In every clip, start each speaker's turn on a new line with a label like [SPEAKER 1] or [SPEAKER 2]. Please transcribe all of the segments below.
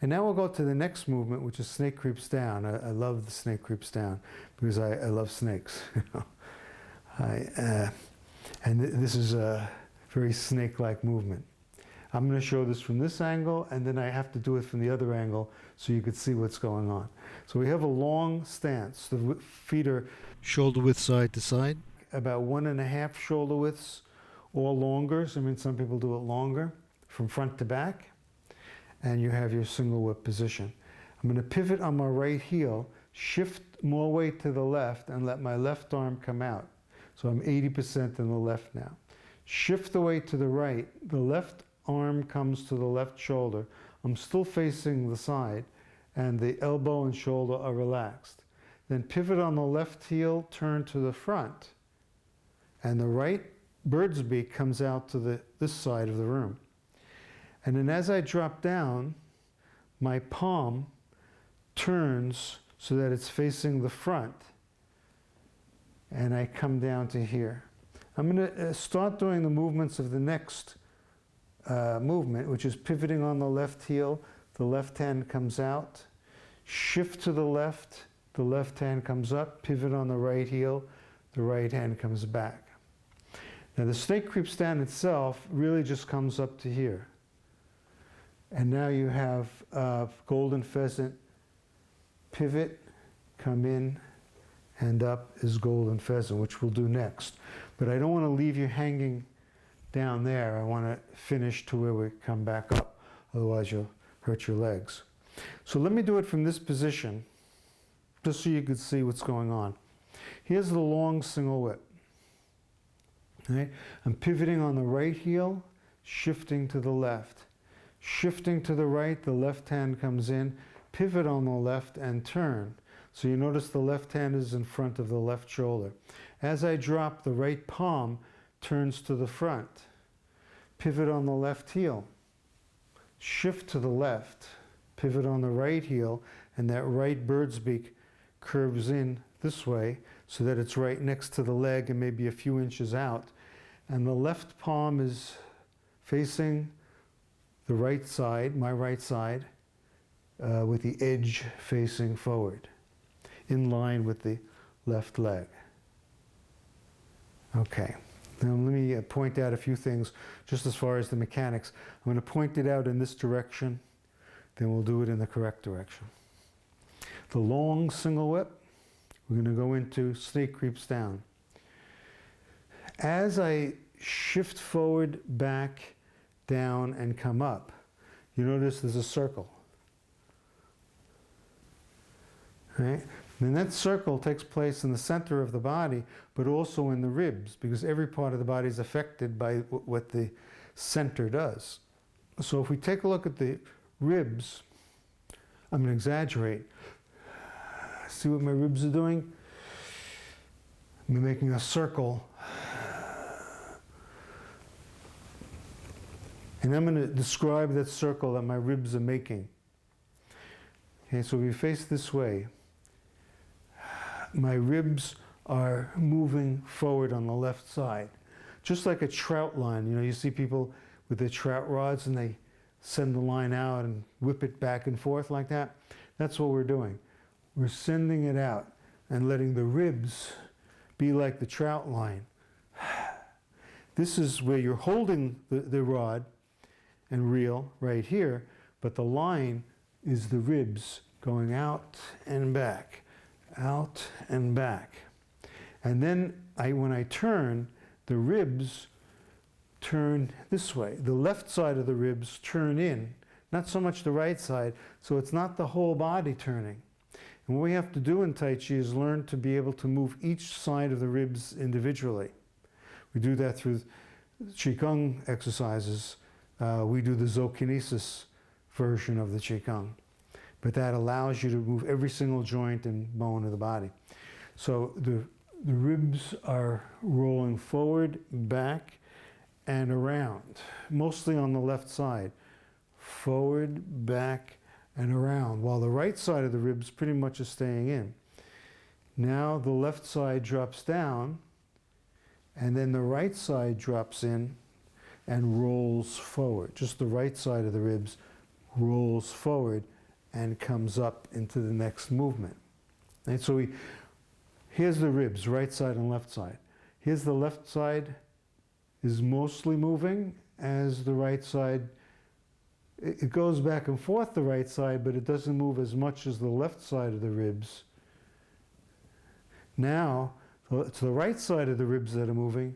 [SPEAKER 1] And now we'll go to the next movement, which is snake creeps down. I love the snake creeps down because I love snakes. And this is a very snake-like movement. I'm going to show this from this angle, and then I have to do it from the other angle so you could see what's going on. So we have a long stance. The feet are shoulder width side to side, about 1.5 shoulder widths or longer. So, I mean, some people do it longer, from front to back. And you have your single whip position. I'm going to pivot on my right heel, shift more weight to the left, and let my left arm come out. So I'm 80% in the left now. Shift the weight to the right. The left arm comes to the left shoulder. I'm still facing the side, and the elbow and shoulder are relaxed. Then pivot on the left heel, turn to the front, and the right bird's beak comes out to this side of the room. And then as I drop down, my palm turns so that it's facing the front, and I come down to here. I'm going to start doing the movements of the next movement, which is pivoting on the left heel. The left hand comes out, shift to the left hand comes up, pivot on the right heel, the right hand comes back. Now the snake creeps down itself really just comes up to here. And now you have golden pheasant, pivot, come in, and up is golden pheasant, which we'll do next. But I don't want to leave you hanging down there. I want to finish to where we come back up. Otherwise you'll hurt your legs. So let me do it from this position, just so you can see what's going on. Here's the long single whip. Okay? I'm pivoting on the right heel, shifting to the left. Shifting to the right, the left hand comes in, pivot on the left and turn. So you notice the left hand is in front of the left shoulder. As I drop, the right palm turns to the front. Pivot on the left heel. Shift to the left. Pivot on the right heel, and that right bird's beak curves in this way so that it's right next to the leg and maybe a few inches out. And the left palm is facing the right side, my right side, with the edge facing forward, in line with the left leg. Okay, now let me point out a few things just as far as the mechanics. I'm going to point it out in this direction, then we'll do it in the correct direction. The long single whip, we're going to go into snake creeps down. As I shift forward, back, down, and come up, you notice there's a circle. Right? And that circle takes place in the center of the body, but also in the ribs, because every part of the body is affected by what the center does. So if we take a look at the ribs, I'm going to exaggerate. See what my ribs are doing? I'm making a circle. And I'm going to describe that circle that my ribs are making. Okay, so we face this way. My ribs are moving forward on the left side. Just like a trout line. You know, you see people with their trout rods and they send the line out and whip it back and forth like that. That's what we're doing. We're sending it out and letting the ribs be like the trout line. This is where you're holding the rod and reel right here, but the line is the ribs going out and back, out and back. And then when I turn, the ribs turn this way. The left side of the ribs turn in, not so much the right side, so it's not the whole body turning. And what we have to do in Tai Chi is learn to be able to move each side of the ribs individually. We do that through Qigong exercises. We do the Zokinesis version of the Qigong. But that allows you to move every single joint and bone of the body. So the ribs are rolling forward, back, and around, mostly on the left side. Forward, back, and around, while the right side of the ribs pretty much is staying in. Now the left side drops down, and then the right side drops in and rolls forward. Just the right side of the ribs rolls forward and comes up into the next movement. And so here's the ribs, right side and left side. Here's the left side is mostly moving as the right side. It goes back and forth, the right side, but it doesn't move as much as the left side of the ribs. Now, it's the right side of the ribs that are moving,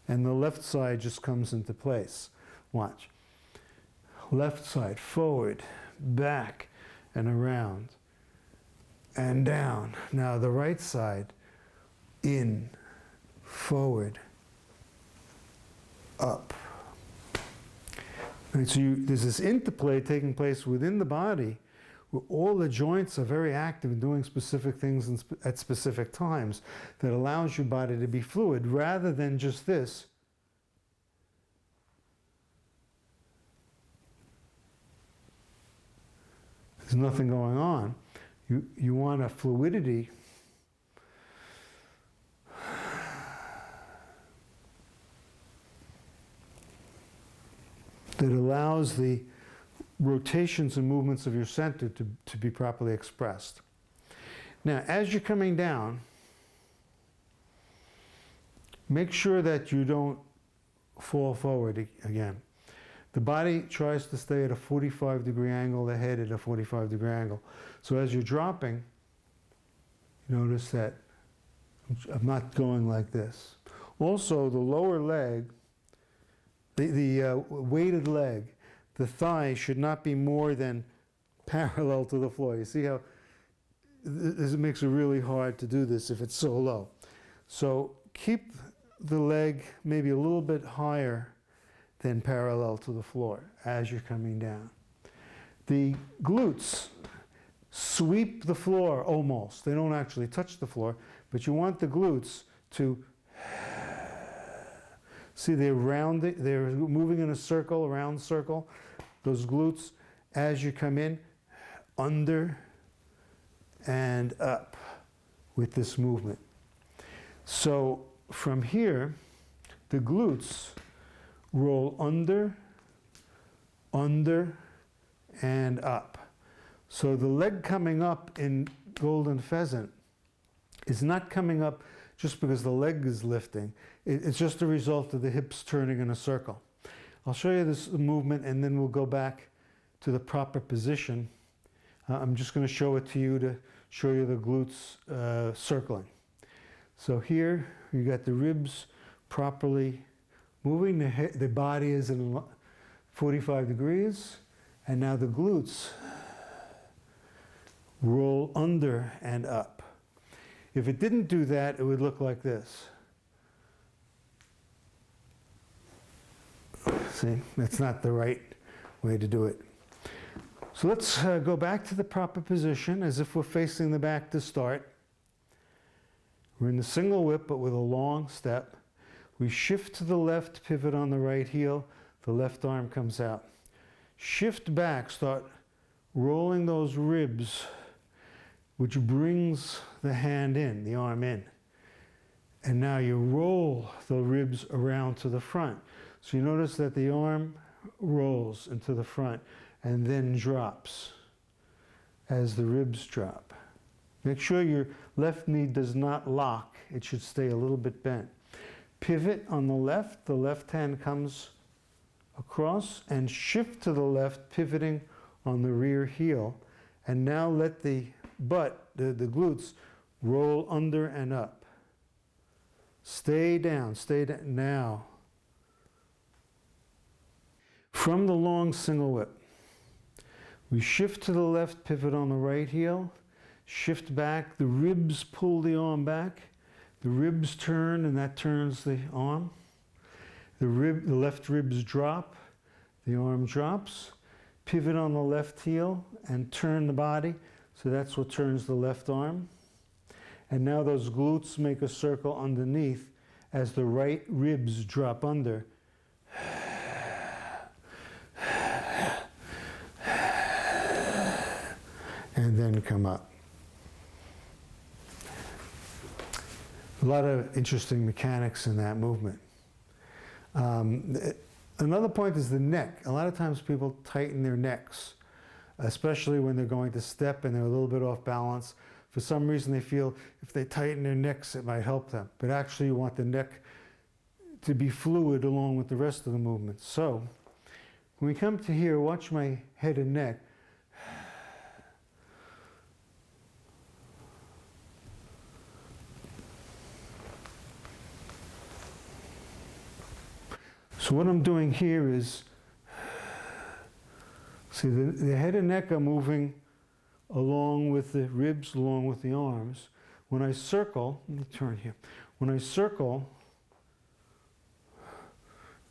[SPEAKER 1] and the left side just comes into place. Watch. Left side, forward, back, and around, and down. Now the right side, in, forward, up. Right, so there's this interplay taking place within the body where all the joints are very active in doing specific things at specific times that allows your body to be fluid rather than just this. There's nothing going on. You want a fluidity that allows the rotations and movements of your center to be properly expressed. Now, as you're coming down, make sure that you don't fall forward again. The body tries to stay at a 45-degree angle, the head at a 45-degree angle. So as you're dropping, notice that I'm not going like this. Also, the lower leg, the weighted leg, the thigh should not be more than parallel to the floor. You see how this makes it really hard to do this if it's so low. So keep the leg maybe a little bit higher than parallel to the floor as you're coming down. The glutes sweep the floor almost. They don't actually touch the floor, but you want the glutes to see they're rounding, they're moving in a circle, a round circle. Those glutes, as you come in, under and up with this movement. So from here, the glutes roll under, and up. So the leg coming up in golden pheasant is not coming up just because the leg is lifting. It's just a result of the hips turning in a circle. I'll show you this movement and then we'll go back to the proper position. I'm just going to show it to you to show you the glutes circling. So here you got the ribs properly moving, the body is in 45 degrees, and now the glutes roll under and up. If it didn't do that, it would look like this. See, that's not the right way to do it. So let's go back to the proper position as if we're facing the back to start. We're in the single whip, but with a long step. We shift to the left, pivot on the right heel, the left arm comes out. Shift back, start rolling those ribs, which brings the hand in, the arm in. And now you roll the ribs around to the front. So you notice that the arm rolls into the front and then drops as the ribs drop. Make sure your left knee does not lock. It should stay a little bit bent. Pivot on the left hand comes across and shift to the left, pivoting on the rear heel. And now let the butt, the glutes, roll under and up. Stay down, now. From the long single whip, we shift to the left, pivot on the right heel, shift back, the ribs pull the arm back, the ribs turn and that turns the arm. The left ribs drop, the arm drops, pivot on the left heel and turn the body, so that's what turns the left arm. And now those glutes make a circle underneath as the right ribs drop under. And then come up. A lot of interesting mechanics in that movement. Another point is the neck. A lot of times people tighten their necks especially when they're going to step and they're a little bit off balance. For some reason, they feel if they tighten their necks, it might help them. But actually, you want the neck to be fluid along with the rest of the movement. So, when we come to here, watch my head and neck. So what I'm doing here is, see, the head and neck are moving along with the ribs, along with the arms. When I circle, let me turn here. When I circle,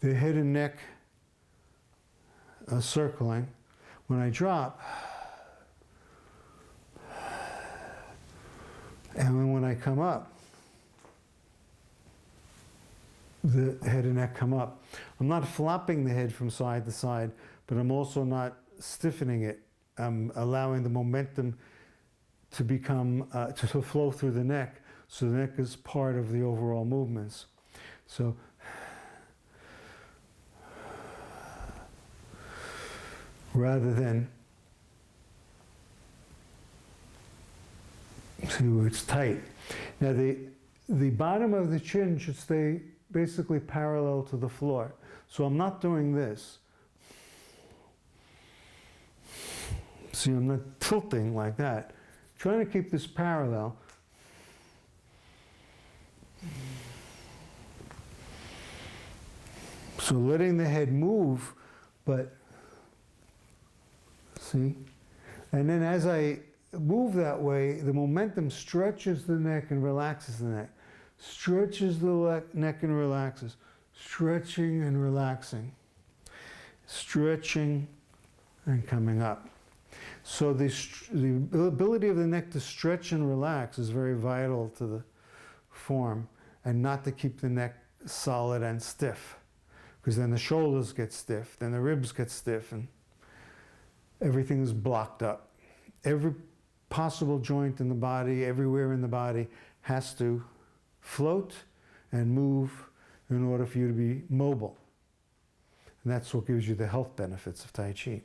[SPEAKER 1] the head and neck are circling. When I drop, and when I come up, the head and neck come up. I'm not flopping the head from side to side, but I'm also not stiffening it. I'm allowing the momentum to become, to flow through the neck, so the neck is part of the overall movements. So, rather than, see where it's tight. Now the bottom of the chin should stay basically parallel to the floor. So I'm not doing this. See, I'm not tilting like that. Trying to keep this parallel. So letting the head move, but see? And then as I move that way, the momentum stretches the neck and relaxes the neck. Stretches the neck and relaxes. Stretching and relaxing. Stretching and coming up. So the ability of the neck to stretch and relax is very vital to the form, and not to keep the neck solid and stiff, because then the shoulders get stiff, then the ribs get stiff, and everything is blocked up. Every possible joint in the body, everywhere in the body, has to float and move in order for you to be mobile. And that's what gives you the health benefits of Tai Chi.